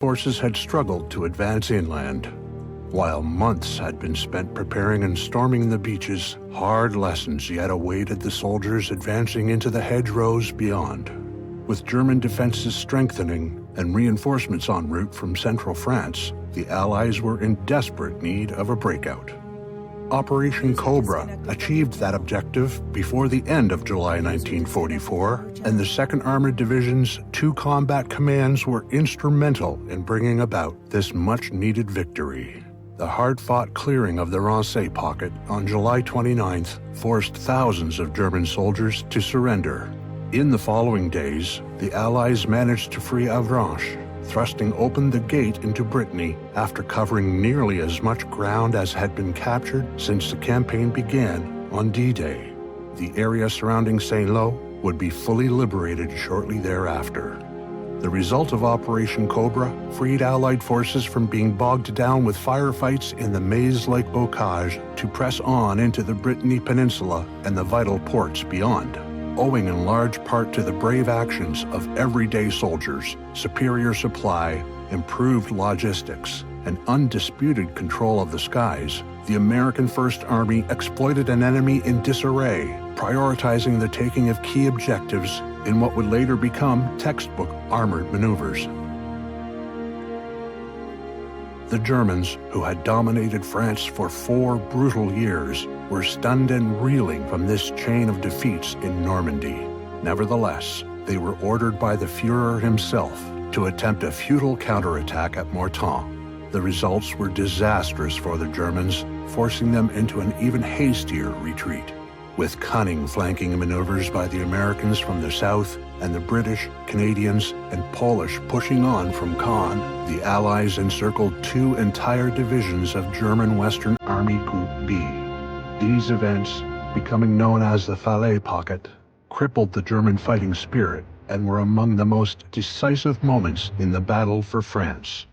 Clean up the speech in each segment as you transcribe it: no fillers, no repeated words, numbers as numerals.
Forces had struggled to advance inland. While months had been spent preparing and storming the beaches, hard lessons yet awaited the soldiers advancing into the hedgerows beyond. With German defenses strengthening and reinforcements en route from central France, the Allies were in desperate need of a breakout. Operation Cobra achieved that objective before the end of July 1944, and the 2nd Armored Division's 2 combat commands were instrumental in bringing about this much-needed victory. The hard-fought clearing of the Rancé pocket on July 29th forced thousands of German soldiers to surrender. In the following days, the Allies managed to free Avranches, thrusting open the gate into Brittany after covering nearly as much ground as had been captured since the campaign began on D-Day. The area surrounding Saint-Lô would be fully liberated shortly thereafter. The result of Operation Cobra freed Allied forces from being bogged down with firefights in the maze-like bocage to press on into the Brittany Peninsula and the vital ports beyond. Owing in large part to the brave actions of everyday soldiers, superior supply, improved logistics, and undisputed control of the skies, the American First Army exploited an enemy in disarray, prioritizing the taking of key objectives in what would later become textbook armored maneuvers. The Germans, who had dominated France for 4 brutal years, were stunned and reeling from this chain of defeats in Normandy. Nevertheless, they were ordered by the Führer himself to attempt a futile counterattack at Mortain. The results were disastrous for the Germans, forcing them into an even hastier retreat. With cunning flanking maneuvers by the Americans from the south and the British, Canadians, and Polish pushing on from Caen, the Allies encircled 2 entire divisions of German Western Army Group B. These events, becoming known as the Falaise Pocket, crippled the German fighting spirit and were among the most decisive moments in the battle for France.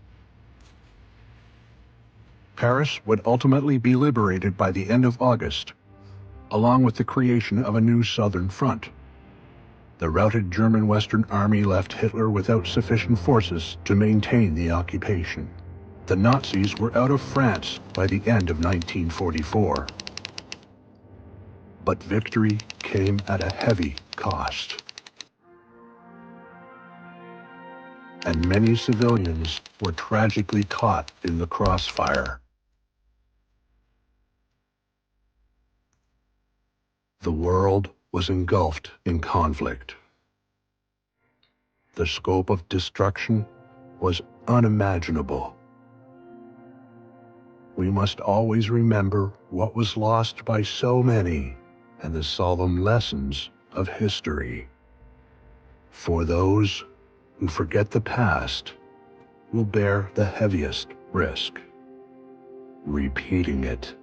Paris would ultimately be liberated by the end of August, along with the creation of a new southern front. The routed German Western Army left Hitler without sufficient forces to maintain the occupation. The Nazis were out of France by the end of 1944. But victory came at a heavy cost. And many civilians were tragically caught in the crossfire. The world was engulfed in conflict. The scope of destruction was unimaginable. We must always remember what was lost by so many and the solemn lessons of history. For those who forget the past will bear the heaviest risk, repeating it.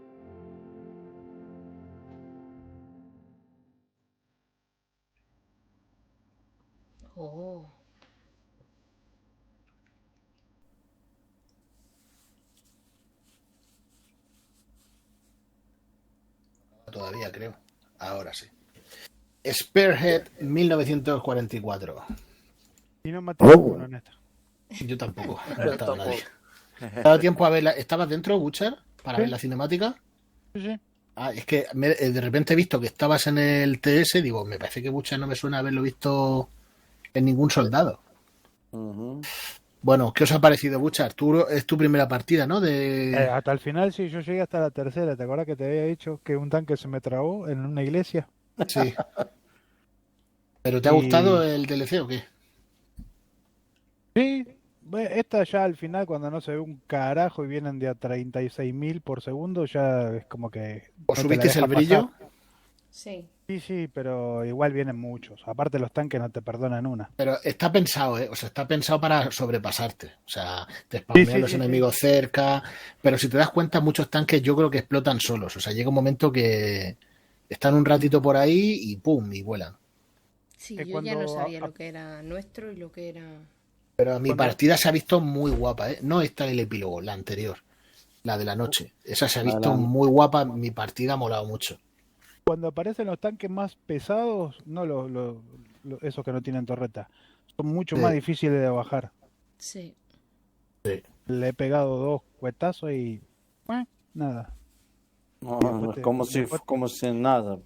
Oh. Todavía creo. Ahora sí. Spearhead 1944. Y no maté a ninguno en esta. Yo tampoco. No estaba nadie. ¿Te ha dado tiempo a verla? ¿Estabas dentro, Butcher, para ver la cinemática? Sí. Ah, es que de repente he visto que estabas en el TS. Digo, me parece que Butcher no me suena haberlo visto en ningún soldado. Bueno, ¿qué os ha parecido, Butcher? Es tu primera partida, ¿no? Hasta el final sí, yo llegué hasta la tercera. ¿Te acuerdas que te había dicho que un tanque se me trabó en una iglesia? Sí. ¿Pero te ha gustado el DLC o qué? Sí, esta ya al final cuando no se ve un carajo y vienen de a 36.000 por segundo, ya es como que... ¿Os subisteis el brillo? Pasar. Sí. Sí, pero igual vienen muchos. Aparte los tanques no te perdonan una. Pero está pensado, O sea, está pensado para sobrepasarte. O sea, te spawnean los enemigos cerca. Pero si te das cuenta, muchos tanques yo creo que explotan solos. O sea, llega un momento que están un ratito por ahí y ¡pum! Y vuelan. Sí, yo ya no sabía lo que era nuestro y lo que era... Pero mi partida se ha visto muy guapa, ¿eh? No esta del epílogo, la anterior. La de la noche. Esa se ha visto muy guapa. Mi partida ha molado mucho. Cuando aparecen los tanques más pesados, no esos que no tienen torreta, son mucho más difíciles de bajar. Sí. Le he pegado 2 cuetazos y nada. No, como si nada.